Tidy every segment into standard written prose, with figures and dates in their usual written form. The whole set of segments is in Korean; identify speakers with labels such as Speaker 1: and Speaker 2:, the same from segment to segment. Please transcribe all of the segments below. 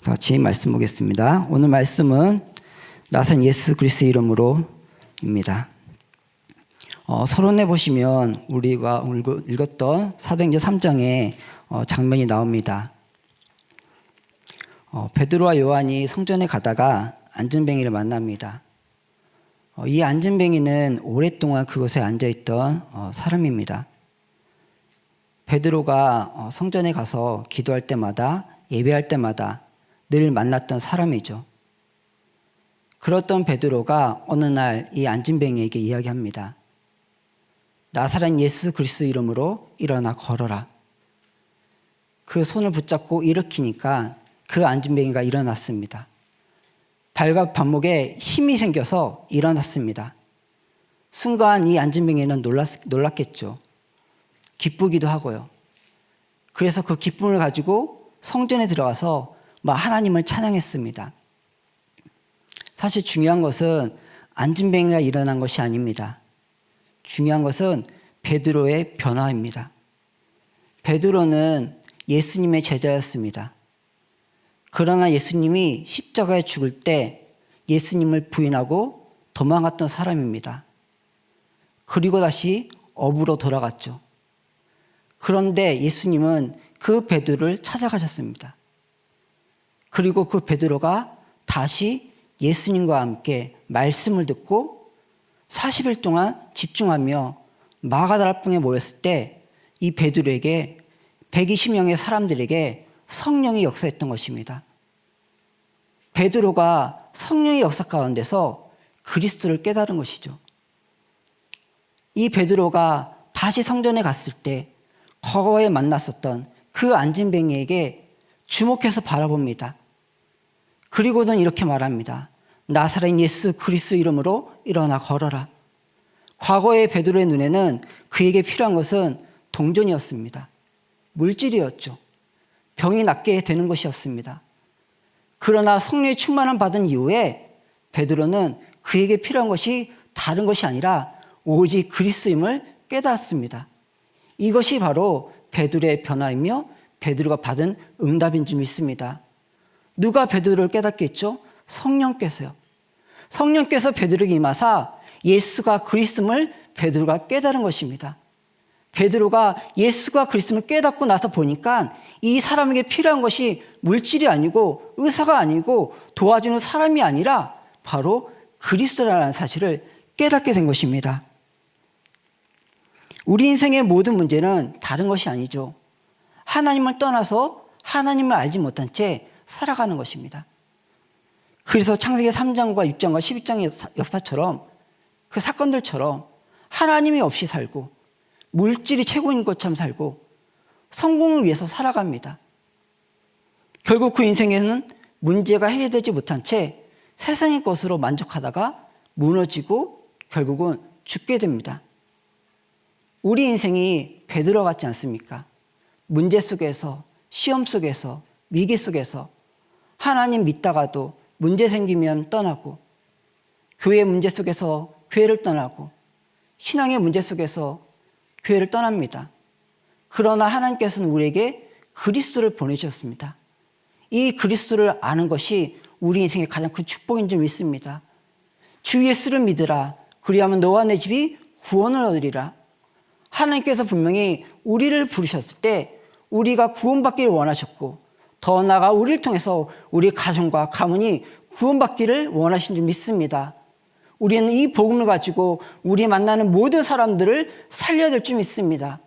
Speaker 1: 같이 말씀 보겠습니다. 오늘 말씀은 나사렛 예수 그리스도 이름으로입니다. 서론에 보시면 우리가 읽었던 사도행전 3장에 장면이 나옵니다. 베드로와 요한이 성전에 가다가 안전뱅이를 만납니다. 이 안전뱅이는 오랫동안 그곳에 앉아있던 사람입니다. 베드로가 성전에 가서 기도할 때마다 예배할 때마다 늘 만났던 사람이죠. 그렇던 베드로가 어느 날 이 안진뱅이에게 이야기합니다. 나사렛 예수 그리스도 이름으로 일어나 걸어라. 그 손을 붙잡고 일으키니까 그 안진뱅이가 일어났습니다. 발과 발목에 힘이 생겨서 일어났습니다. 순간 이 안진뱅이는 놀랐겠죠. 기쁘기도 하고요. 그래서 그 기쁨을 가지고 성전에 들어가서 하나님을 찬양했습니다. 사실 중요한 것은 안진뱅이가 일어난 것이 아닙니다. 중요한 것은 베드로의 변화입니다. 베드로는 예수님의 제자였습니다. 그러나 예수님이 십자가에 죽을 때 예수님을 부인하고 도망갔던 사람입니다. 그리고 다시 업으로 돌아갔죠. 그런데 예수님은 그 베드로를 찾아가셨습니다. 그리고 그 베드로가 다시 예수님과 함께 말씀을 듣고 40일 동안 집중하며 마가다라봉에 모였을 때 이 베드로에게 120명의 사람들에게 성령이 역사했던 것입니다. 베드로가 성령의 역사 가운데서 그리스도를 깨달은 것이죠. 이 베드로가 다시 성전에 갔을 때 과거에 만났었던 그 안진뱅이에게 주목해서 바라봅니다. 그리고는 이렇게 말합니다. 나사렛 예수 그리스도 이름으로 일어나 걸어라. 과거의 베드로의 눈에는 그에게 필요한 것은 동전이었습니다. 물질이었죠. 병이 낫게 되는 것이었습니다. 그러나 성령의 충만함 받은 이후에 베드로는 그에게 필요한 것이 다른 것이 아니라 오직 그리스도임을 깨달았습니다. 이것이 바로 베드로의 변화이며 베드로가 받은 응답인 줄 믿습니다. 누가 베드로를 깨닫게 했죠? 성령께서요. 성령께서 베드로에게 임하사 예수가 그리스도임을 베드로가 깨달은 것입니다. 베드로가 예수가 그리스도임을 깨닫고 나서 보니까 이 사람에게 필요한 것이 물질이 아니고 의사가 아니고 도와주는 사람이 아니라 바로 그리스도라는 사실을 깨닫게 된 것입니다. 우리 인생의 모든 문제는 다른 것이 아니죠. 하나님을 떠나서 하나님을 알지 못한 채 살아가는 것입니다. 그래서 창세기 3장과 6장과 12장의 역사처럼 그 사건들처럼 하나님이 없이 살고 물질이 최고인 것처럼 살고 성공을 위해서 살아갑니다. 결국 그 인생에는 문제가 해결되지 못한 채 세상의 것으로 만족하다가 무너지고 결국은 죽게 됩니다. 우리 인생이 베드로 같지 않습니까? 문제 속에서, 시험 속에서, 위기 속에서 하나님 믿다가도 문제 생기면 떠나고, 교회 문제 속에서 교회를 떠나고, 신앙의 문제 속에서 교회를 떠납니다. 그러나 하나님께서는 우리에게 그리스도를 보내주셨습니다. 이 그리스도를 아는 것이 우리 인생의 가장 큰 축복인 줄 믿습니다. 주 예수를 믿으라. 그리하면 너와 내 집이 구원을 얻으리라. 하나님께서 분명히 우리를 부르셨을 때 우리가 구원받기를 원하셨고, 더 나아가 우리를 통해서 우리 가정과 가문이 구원받기를 원하신 줄 믿습니다. 우리는 이 복음을 가지고 우리 만나는 모든 사람들을 살려야 될 줄 믿습니다.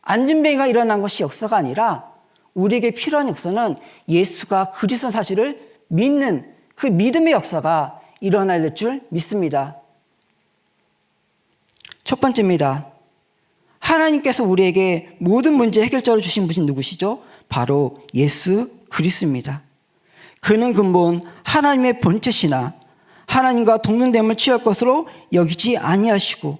Speaker 1: 안진뱅이가 일어난 것이 역사가 아니라 우리에게 필요한 역사는 예수가 그리스도 사실을 믿는 그 믿음의 역사가 일어나야 될 줄 믿습니다. 첫 번째입니다. 하나님께서 우리에게 모든 문제 해결자로 주신 분이 누구시죠? 바로 예수 그리스도입니다. 그는 근본 하나님의 본체시나 하나님과 동등됨을 취할 것으로 여기지 아니하시고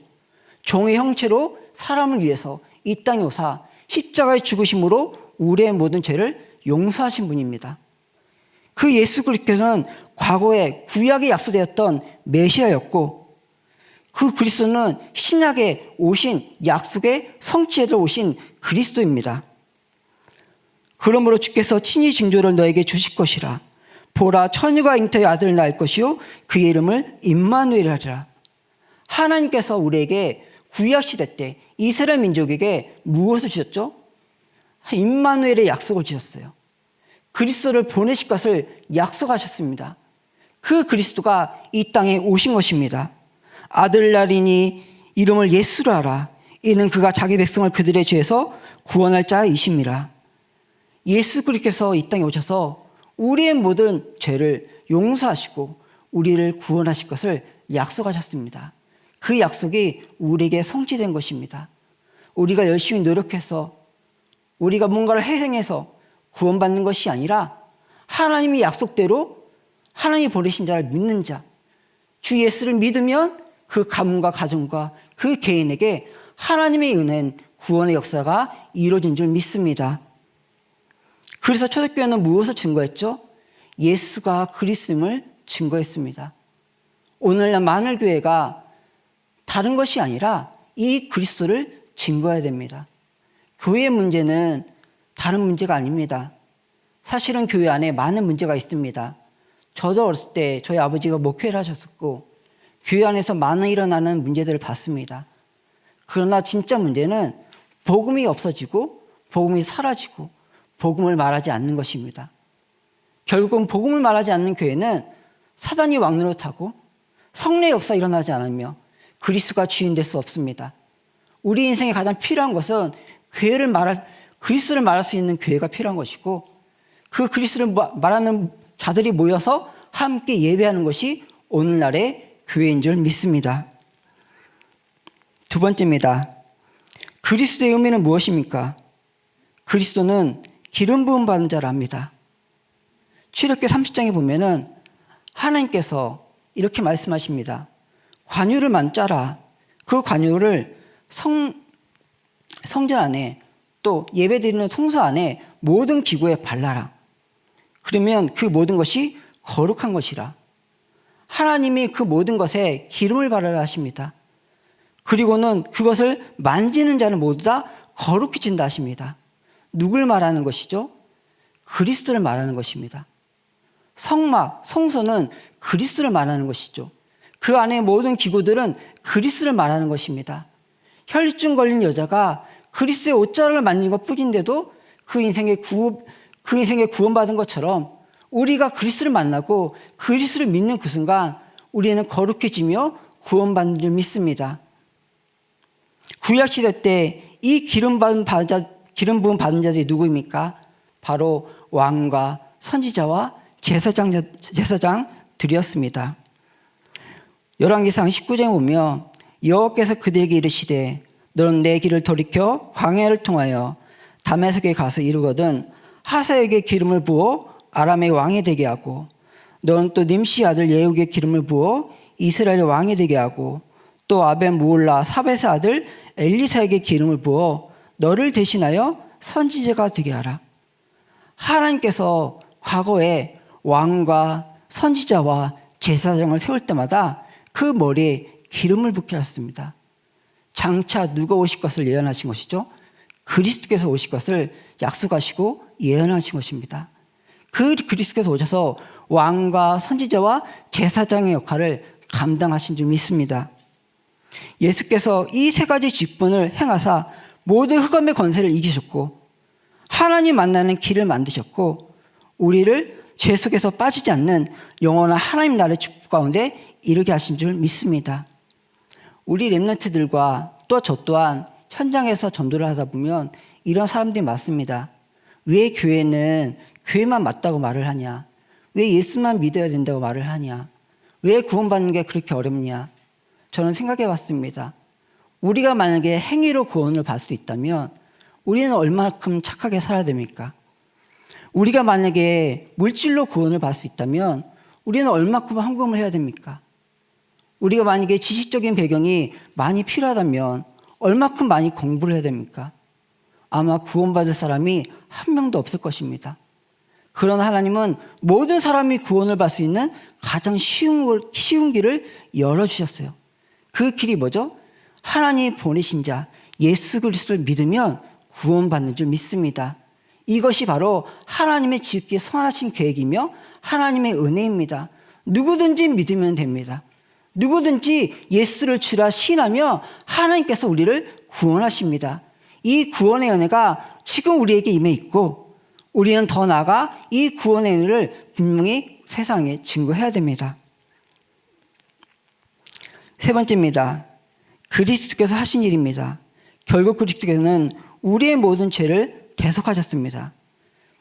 Speaker 1: 종의 형체로 사람을 위해서 이 땅에 오사 십자가에 죽으심으로 우리의 모든 죄를 용서하신 분입니다. 그 예수 그리스도는 과거에 구약에 약속되었던 메시아였고, 그 그리스도는 신약에 오신 약속의 성취에 오신 그리스도입니다. 그러므로 주께서 친히 징조를 너에게 주실 것이라. 보라, 처녀가 잉태의 아들을 낳을 것이요 그의 이름을 임마누엘이라 하리라. 하나님께서 우리에게 구약시대 때 이스라엘 민족에게 무엇을 주셨죠? 임마누엘의 약속을 주셨어요. 그리스도를 보내실 것을 약속하셨습니다. 그 그리스도가 이 땅에 오신 것입니다. 아들 낳으리니 이름을 예수로 하라. 이는 그가 자기 백성을 그들의 죄에서 구원할 자이심이라. 예수 그리스도께서 이 땅에 오셔서 우리의 모든 죄를 용서하시고 우리를 구원하실 것을 약속하셨습니다. 그 약속이 우리에게 성취된 것입니다. 우리가 열심히 노력해서 우리가 뭔가를 희생해서 구원받는 것이 아니라 하나님이 약속대로 하나님이 보내신 자를 믿는 자, 주 예수를 믿으면 그 가문과 가정과 그 개인에게 하나님의 은혜는 구원의 역사가 이루어진 줄 믿습니다. 그래서 초대교회는 무엇을 증거했죠? 예수가 그리스도임을 증거했습니다. 오늘날 마늘교회가 다른 것이 아니라 이 그리스도를 증거해야 됩니다. 교회의 문제는 다른 문제가 아닙니다. 사실은 교회 안에 많은 문제가 있습니다. 저도 어렸을 때 저희 아버지가 목회를 하셨었고 교회 안에서 많은 일어나는 문제들을 봤습니다. 그러나 진짜 문제는 복음이 없어지고 복음이 사라지고 복음을 말하지 않는 것입니다. 결국은 복음을 말하지 않는 교회는 사단이 왕노릇하고 성례의 역사 일어나지 않으며 그리스도가 주인 될 수 없습니다. 우리 인생에 가장 필요한 것은 그리스도를 말할 수 있는 교회가 필요한 것이고 그 그리스도를 말하는 자들이 모여서 함께 예배하는 것이 오늘날의 교회인 줄 믿습니다. 두 번째입니다. 그리스도의 의미는 무엇입니까? 그리스도는 기름 부음 받은 자라 합니다. 출애굽기 30장에 보면은 하나님께서 이렇게 말씀하십니다. 관유를 만짜라. 그 관유를 성전 안에 또 예배드리는 성소 안에 모든 기구에 발라라. 그러면 그 모든 것이 거룩한 것이라. 하나님이 그 모든 것에 기름을 바르라 하십니다. 그리고는 그것을 만지는 자는 모두 다 거룩해진다 하십니다. 누굴 말하는 것이죠? 그리스도를 말하는 것입니다. 성막, 성소는 그리스도를 말하는 것이죠. 그 안에 모든 기구들은 그리스도를 말하는 것입니다. 혈증 걸린 여자가 그리스도의 옷자락을 만진 것 뿐인데도 그 인생에 구원받은 것처럼 우리가 그리스도를 만나고 그리스도를 믿는 그 순간 우리는 거룩해지며 구원받는 줄 믿습니다. 구약시대 때 이 기름 부음 받은 자들이 누구입니까? 바로 왕과 선지자와 제사장들이었습니다. 열왕기상 19장에 보면 여호와께서 그들에게 이르시되 너는 내 길을 돌이켜 광야를 통하여 다메섹에 가서 이르거든 하사에게 기름을 부어 아람의 왕이 되게 하고 너는 또 님시 아들 예후에게 기름을 부어 이스라엘의 왕이 되게 하고 또 아벤 무올라 사벳의 아들 엘리사에게 기름을 부어 너를 대신하여 선지자가 되게 하라. 하나님께서 과거에 왕과 선지자와 제사장을 세울 때마다 그 머리에 기름을 붓게 하셨습니다. 장차 누가 오실 것을 예언하신 것이죠? 그리스도께서 오실 것을 약속하시고 예언하신 것입니다. 그 그리스도께서 오셔서 왕과 선지자와 제사장의 역할을 감당하신 줄 믿습니다. 예수께서 이 세 가지 직분을 행하사 모든 흑암의 권세를 이기셨고 하나님 만나는 길을 만드셨고 우리를 죄 속에서 빠지지 않는 영원한 하나님 나라의 축복 가운데 이르게 하신 줄 믿습니다. 우리 렘넌트들과 또 저 또한 현장에서 전도를 하다 보면 이런 사람들이 많습니다. 왜 교회는 교회만 맞다고 말을 하냐? 왜 예수만 믿어야 된다고 말을 하냐? 왜 구원받는 게 그렇게 어렵냐? 저는 생각해 봤습니다. 우리가 만약에 행위로 구원을 받을 수 있다면 우리는 얼마큼 착하게 살아야 됩니까? 우리가 만약에 물질로 구원을 받을 수 있다면 우리는 얼마큼 헌금을 해야 됩니까? 우리가 만약에 지식적인 배경이 많이 필요하다면 얼마큼 많이 공부를 해야 됩니까? 아마 구원받을 사람이 한 명도 없을 것입니다. 그러나 하나님은 모든 사람이 구원을 받을 수 있는 가장 쉬운 길을 열어주셨어요. 그 길이 뭐죠? 하나님이 보내신 자 예수 그리스도를 믿으면 구원받는 줄 믿습니다. 이것이 바로 하나님의 지극히 선하신 계획이며 하나님의 은혜입니다. 누구든지 믿으면 됩니다. 누구든지 예수를 주라 시인하며 하나님께서 우리를 구원하십니다. 이 구원의 은혜가 지금 우리에게 임해 있고 우리는 더 나아가 이 구원의 은혜를 분명히 세상에 증거해야 됩니다. 세 번째입니다. 그리스도께서 하신 일입니다. 결국 그리스도께서는 우리의 모든 죄를 대속하셨습니다.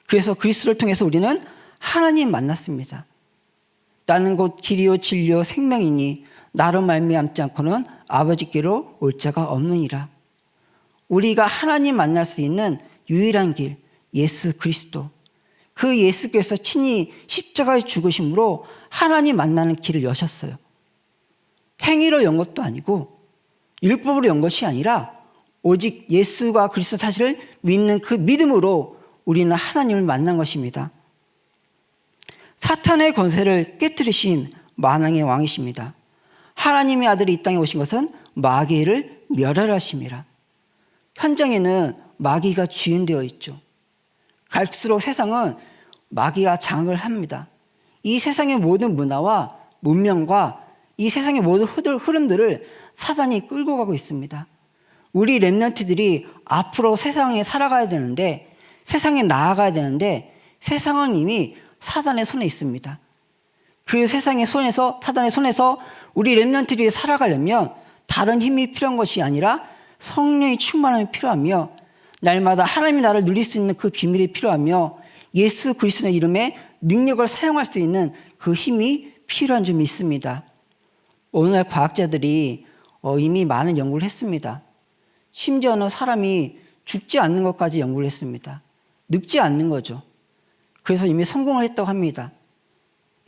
Speaker 1: 그래서 그리스도를 통해서 우리는 하나님 만났습니다. 나는 곧 길이요 진리요 생명이니 나로 말미암지 않고는 아버지께로 올 자가 없느니라. 우리가 하나님 만날 수 있는 유일한 길, 예수 그리스도. 그 예수께서 친히 십자가에 죽으심으로 하나님 만나는 길을 여셨어요. 행위로 연 것도 아니고 율법으로 연 것이 아니라 오직 예수가 그리스도 사실을 믿는 그 믿음으로 우리는 하나님을 만난 것입니다. 사탄의 권세를 깨뜨리신 만왕의 왕이십니다. 하나님의 아들이 이 땅에 오신 것은 마귀를 멸하려 하심이라. 현장에는 마귀가 주인되어 있죠. 갈수록 세상은 마귀가 장을 합니다. 이 세상의 모든 문화와 문명과 이 세상의 모든 흐름들을 사단이 끌고 가고 있습니다. 우리 렘넌트들이 앞으로 세상에 살아가야 되는데, 세상에 나아가야 되는데 세상은 이미 사단의 손에 있습니다. 그 세상의 손에서, 사단의 손에서 우리 렘넌트들이 살아가려면 다른 힘이 필요한 것이 아니라 성령의 충만함이 필요하며 날마다 하나님이 나를 누릴 수 있는 그 비밀이 필요하며 예수 그리스도의 이름에 능력을 사용할 수 있는 그 힘이 필요한 점이 있습니다. 오늘날 과학자들이 이미 많은 연구를 했습니다. 심지어는 사람이 죽지 않는 것까지 연구를 했습니다. 늙지 않는 거죠. 그래서 이미 성공을 했다고 합니다.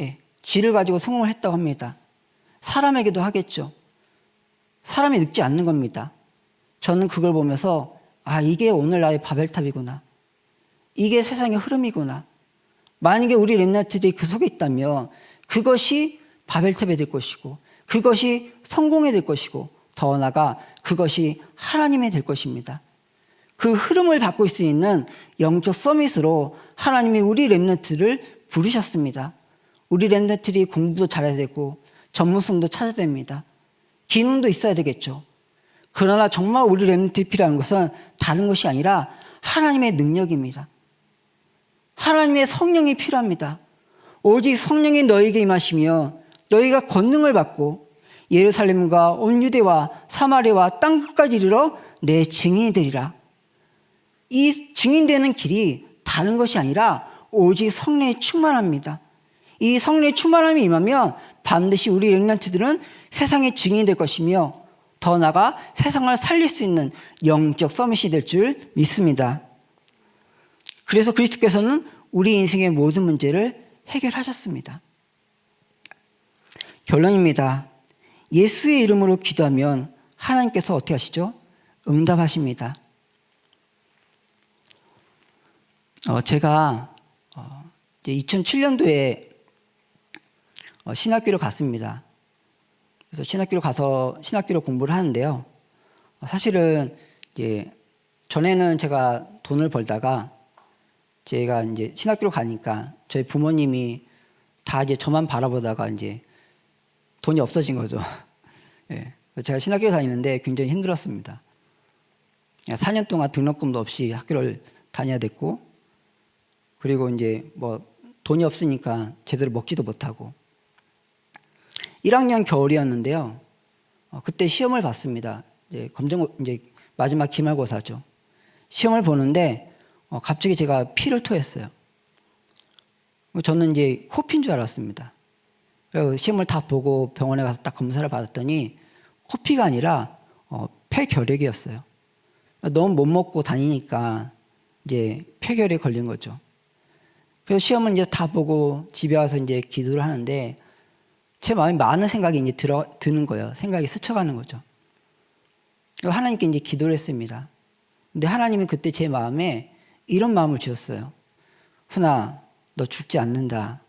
Speaker 1: 예, 쥐를 가지고 성공을 했다고 합니다. 사람에게도 하겠죠. 사람이 늙지 않는 겁니다. 저는 그걸 보면서 이게 오늘날의 바벨탑이구나. 이게 세상의 흐름이구나. 만약에 우리 렘넌트들이 그 속에 있다면 그것이 바벨탑이 될 것이고 그것이 성공이 될 것이고 더 나아가 그것이 하나님이 될 것입니다. 그 흐름을 받고 있을 수 있는 영적 서밋으로 하나님이 우리 렘넌트를 부르셨습니다. 우리 렘넌트들이 공부도 잘해야 되고 전문성도 찾아야 됩니다. 기능도 있어야 되겠죠. 그러나 정말 우리 렘넌트에 필요한 것은 다른 것이 아니라 하나님의 능력입니다. 하나님의 성령이 필요합니다. 오직 성령이 너에게 임하시며 너희가 권능을 받고 예루살렘과 온 유대와 사마리아와 땅끝까지 이르러 내 증인이 되리라. 이 증인되는 길이 다른 것이 아니라 오직 성령이 충만합니다. 이 성령의 충만함이 임하면 반드시 우리 렘넌트들은 세상의 증인이 될 것이며 더 나아가 세상을 살릴 수 있는 영적 서밋이 될 줄 믿습니다. 그래서 그리스도께서는 우리 인생의 모든 문제를 해결하셨습니다. 결론입니다. 예수의 이름으로 기도하면 하나님께서 어떻게 하시죠? 응답하십니다. 제가 2007년도에 신학교를 갔습니다. 그래서 신학교를 가서 신학교를 공부를 하는데요. 사실은 이제 전에는 제가 돈을 벌다가 제가 이제 신학교를 가니까 저희 부모님이 다 이제 저만 바라보다가 이제 돈이 없어진 거죠. 예. 제가 신학교를 다니는데 굉장히 힘들었습니다. 4년 동안 등록금도 없이 학교를 다녀야 됐고, 그리고 이제 뭐 돈이 없으니까 제대로 먹지도 못하고. 1학년 겨울이었는데요. 그때 시험을 봤습니다. 이제 마지막 기말고사죠. 시험을 보는데 갑자기 제가 피를 토했어요. 저는 이제 코피인 줄 알았습니다. 그래서 시험을 다 보고 병원에 가서 딱 검사를 받았더니 코피가 아니라 폐결핵이었어요. 너무 못 먹고 다니니까 이제 폐결에 걸린 거죠. 그래서 시험은 이제 다 보고 집에 와서 이제 기도를 하는데 제 마음에 많은 생각이 이제 드는 거예요. 생각이 스쳐가는 거죠. 하나님께 이제 기도를 했습니다. 근데 하나님은 그때 제 마음에 이런 마음을 주셨어요. 훈아, 너 죽지 않는다.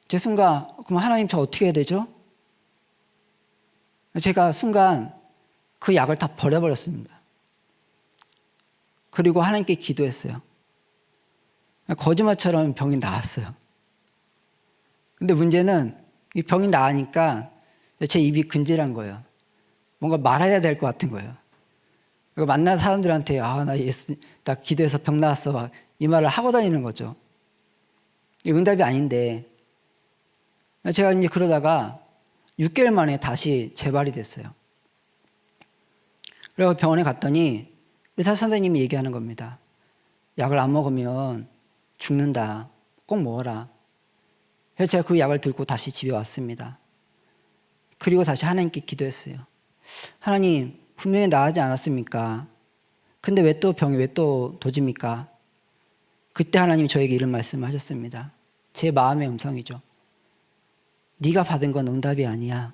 Speaker 1: 제 순간, 그럼 하나님 저 어떻게 해야 되죠? 제가 순간 그 약을 다 버려버렸습니다. 그리고 하나님께 기도했어요. 거짓말처럼 병이 나았어요. 근데 문제는 이 병이 나으니까 제 입이 근질한 거예요. 뭔가 말해야 될 것 같은 거예요. 만난 사람들한테 나 기도해서 병 나았어 이 말을 하고 다니는 거죠. 응답이 아닌데 제가 이제 그러다가 6개월 만에 다시 재발이 됐어요. 그래서 병원에 갔더니 의사 선생님이 얘기하는 겁니다. 약을 안 먹으면 죽는다. 꼭 먹어라. 그래서 제가 그 약을 들고 다시 집에 왔습니다. 그리고 다시 하나님께 기도했어요. 하나님, 분명히 나아지 않았습니까? 근데 왜 또 병이 왜 또 도집니까? 그때 하나님이 저에게 이런 말씀을 하셨습니다. 제 마음의 음성이죠. 네가 받은 건 응답이 아니야.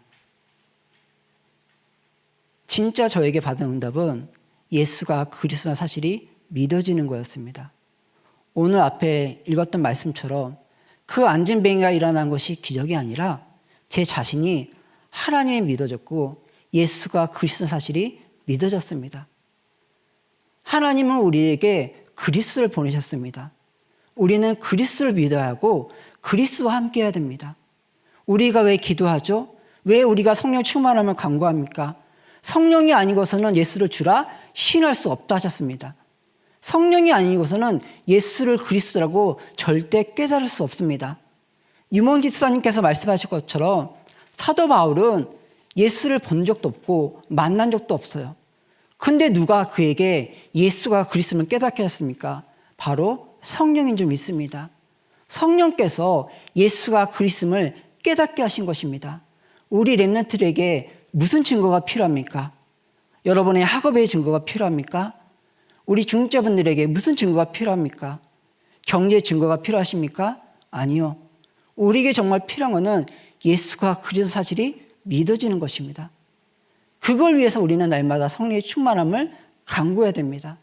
Speaker 1: 진짜 저에게 받은 응답은 예수가 그리스도라는 사실이 믿어지는 거였습니다. 오늘 앞에 읽었던 말씀처럼 그 안진뱅이가 일어난 것이 기적이 아니라 제 자신이 하나님이 믿어졌고 예수가 그리스도라는 사실이 믿어졌습니다. 하나님은 우리에게 그리스도를 보내셨습니다. 우리는 그리스도를 믿어야 하고 그리스도와 함께 해야 됩니다. 우리가 왜 기도하죠? 왜 우리가 성령 충만함을 간구합니까? 성령이 아니고서는 예수를 주라 신할 수 없다 하셨습니다. 성령이 아니고서는 예수를 그리스도라고 절대 깨달을 수 없습니다. 유mon지 수사님께서 말씀하신 것처럼 사도 바울은 예수를 본 적도 없고 만난 적도 없어요. 근데 누가 그에게 예수가 그리스도를 깨닫게 하셨습니까? 바로 성령인 줄 믿습니다. 성령께서 예수가 그리스도를 깨닫게 하신 것입니다. 우리 렘넌트들에게 무슨 증거가 필요합니까? 여러분의 학업의 증거가 필요합니까? 우리 중직자분들에게 무슨 증거가 필요합니까? 경제 증거가 필요하십니까? 아니요. 우리에게 정말 필요한 것은 예수가 그리스도 사실이 믿어지는 것입니다. 그걸 위해서 우리는 날마다 성령의 충만함을 간구해야 됩니다.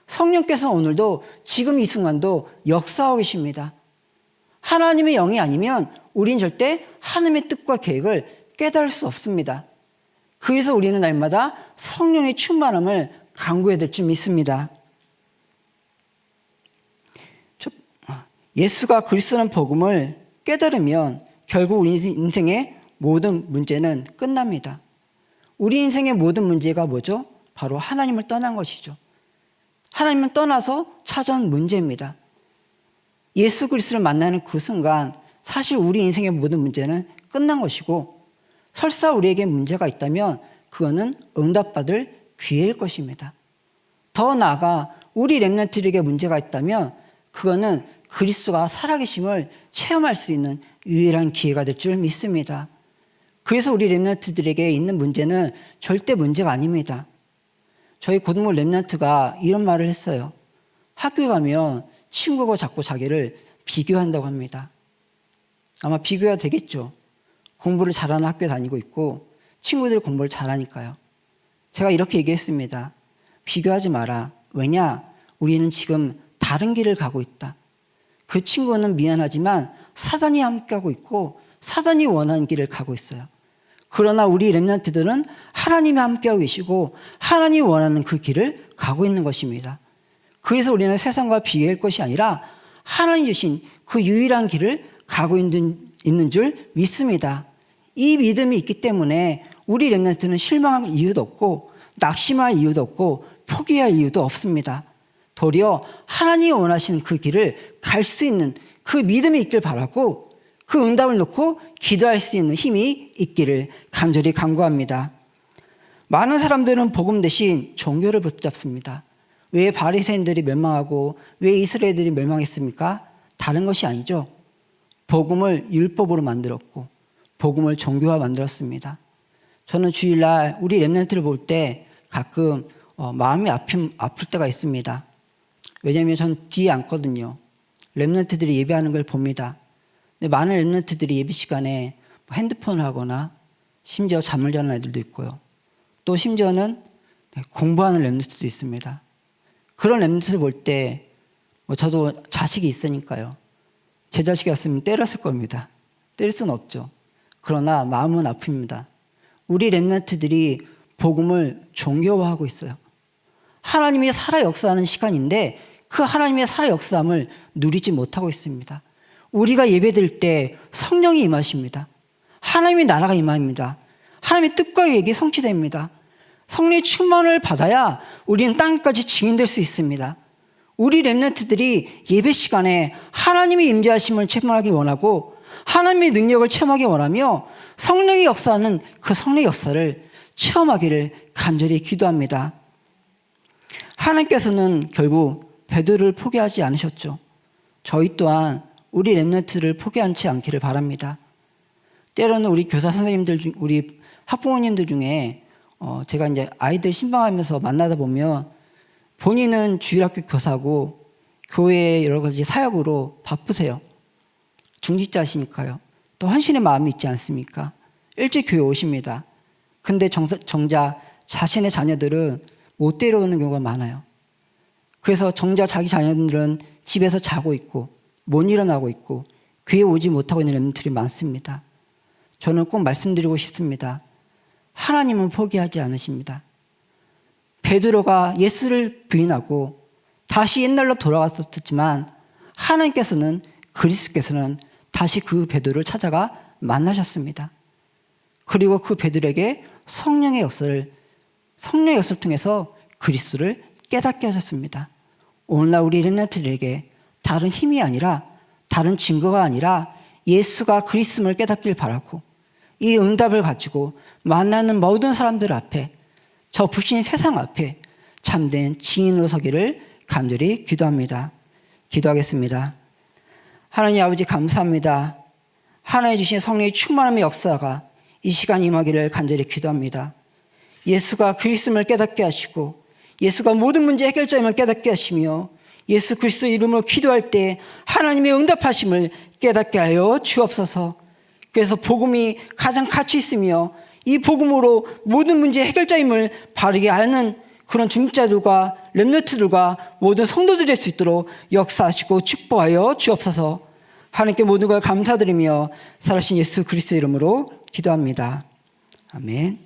Speaker 1: 성령께서 오늘도 지금 이 순간도 역사하고 계십니다. 하나님의 영이 아니면 우리는 절대 하나님의 뜻과 계획을 깨달을 수 없습니다. 그래서 우리는 날마다 성령의 충만함을 간구해야 될 줄 믿습니다. 예수가 그리스도라는 복음을 깨달으면 결국 우리 인생의 모든 문제는 끝납니다. 우리 인생의 모든 문제가 뭐죠? 바로 하나님을 떠난 것이죠. 하나님을 떠나서 찾아온 문제입니다. 예수 그리스도를 만나는 그 순간 사실 우리 인생의 모든 문제는 끝난 것이고 설사 우리에게 문제가 있다면 그거는 응답받을 기회일 것입니다. 더 나아가 우리 렘넌트들에게 문제가 있다면 그거는 그리스도가 살아계심을 체험할 수 있는 유일한 기회가 될 줄 믿습니다. 그래서 우리 렘넌트들에게 있는 문제는 절대 문제가 아닙니다. 저희 고등부 렘넌트가 이런 말을 했어요. 학교에 가면 친구가 자꾸 자기를 비교한다고 합니다. 아마 비교가 되겠죠. 공부를 잘하는 학교에 다니고 있고 친구들이 공부를 잘하니까요. 제가 이렇게 얘기했습니다. 비교하지 마라. 왜냐? 우리는 지금 다른 길을 가고 있다. 그 친구는 미안하지만 사단이 함께하고 있고 사단이 원하는 길을 가고 있어요. 그러나 우리 렘넌트들은 하나님이 함께하고 계시고 하나님이 원하는 그 길을 가고 있는 것입니다. 그래서 우리는 세상과 비교할 것이 아니라 하나님 주신 그 유일한 길을 가고 있는 줄 믿습니다. 이 믿음이 있기 때문에 우리 렘넌트는 실망할 이유도 없고 낙심할 이유도 없고 포기할 이유도 없습니다. 도리어 하나님이 원하시는 그 길을 갈 수 있는 그 믿음이 있길 바라고 그 응답을 놓고 기도할 수 있는 힘이 있기를 간절히 간구합니다. 많은 사람들은 복음 대신 종교를 붙잡습니다. 왜 바리새인들이 멸망하고 왜 이스라엘들이 멸망했습니까? 다른 것이 아니죠. 복음을 율법으로 만들었고 복음을 종교화 만들었습니다. 저는 주일날 우리 렘넌트를 볼 때 가끔 마음이 아플 때가 있습니다. 왜냐하면 전 뒤에 앉거든요. 렘넌트들이 예배하는 걸 봅니다. 근데 많은 렘넌트들이 예배 시간에 핸드폰을 하거나 심지어 잠을 자는 애들도 있고요. 또 심지어는 공부하는 렘넌트도 있습니다. 그런 렘넌트를 볼 때 저도 자식이 있으니까요. 제 자식이었으면 때렸을 겁니다. 때릴 수는 없죠. 그러나 마음은 아픕니다. 우리 렘넌트들이 복음을 종교화하고 있어요. 하나님이 살아 역사하는 시간인데 그 하나님의 살아 역사함을 누리지 못하고 있습니다. 우리가 예배드릴 때 성령이 임하십니다. 하나님의 나라가 임합니다. 하나님의 뜻과 계획이 성취됩니다. 성령의 충만을 받아야 우리는 땅까지 증인될 수 있습니다. 우리 렘넌트들이 예배 시간에 하나님의 임재하심을 체험하기 원하고 하나님의 능력을 체험하기 원하며 성령의 역사하는 그 성령의 역사를 체험하기를 간절히 기도합니다. 하나님께서는 결국 베드로를 포기하지 않으셨죠. 저희 또한 우리 렘넌트를 포기하지 않기를 바랍니다. 때로는 우리 교사 선생님들 중, 우리 학부모님들 중에 제가 이제 아이들 신방하면서 만나다 보면 본인은 주일학교 교사고 교회의 여러 가지 사역으로 바쁘세요. 중직자시니까요. 또 헌신의 마음이 있지 않습니까? 일찍 교회 오십니다. 근데 정작 자신의 자녀들은 못 데려오는 경우가 많아요. 그래서 정작 자기 자녀들은 집에서 자고 있고 못 일어나고 있고 교회 오지 못하고 있는 렘넌트들이 많습니다. 저는 꼭 말씀드리고 싶습니다. 하나님은 포기하지 않으십니다. 베드로가 예수를 부인하고 다시 옛날로 돌아갔었지만 하나님께서는 그리스도께서는 다시 그 베드로를 찾아가 만나셨습니다. 그리고 그 베드로에게 성령의 역사를 통해서 그리스도를 깨닫게 하셨습니다. 오늘날 우리 렘넌트들에게 다른 힘이 아니라 다른 증거가 아니라 예수가 그리스도를 깨닫길 바라고 이 응답을 가지고 만나는 모든 사람들 앞에 저 불신의 세상 앞에 참된 증인으로 서기를 간절히 기도합니다. 기도하겠습니다. 하나님 아버지 감사합니다. 하나님 주신 성령의 충만함의 역사가 이 시간 임하기를 간절히 기도합니다. 예수가 그리스도를 깨닫게 하시고 예수가 모든 문제 해결자임을 깨닫게 하시며 예수 그리스도 이름으로 기도할 때 하나님의 응답하심을 깨닫게 하여 주옵소서. 그래서 복음이 가장 가치 있으며 이 복음으로 모든 문제 해결자임을 바르게 아는 그런 중직자들과 렘넌트들과 모든 성도들이 될 수 있도록 역사하시고 축복하여 주옵소서. 하나님께 모든 걸 감사드리며 살아신 예수 그리스도 이름으로 기도합니다. 아멘.